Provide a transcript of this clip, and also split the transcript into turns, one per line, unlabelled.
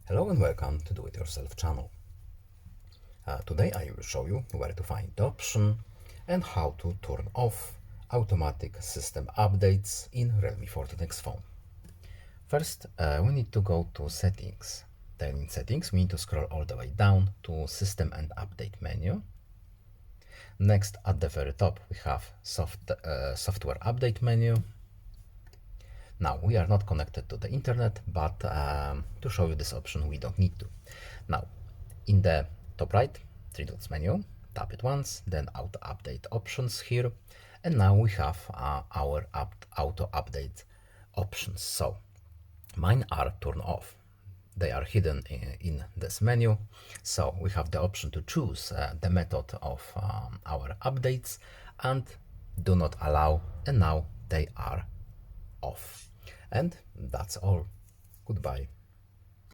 Hello and welcome to Do It Yourself channel. Today I will show you where to find the option and how to turn off automatic system updates in Realme 14x phone. First, we need to go to settings. Then in settings, we need to scroll all the way down to system and update menu. Next, at the very top, we have software update menu. Now, we are not connected to the internet, but to show you this option, we don't need to. Now, in the top right, three dots menu, tap it once, then auto update options here. And now we have our auto update options. So mine are turned off. They are hidden in this menu. So we have the option to choose the method of our updates and do not allow, and now they are off. And that's all. Goodbye.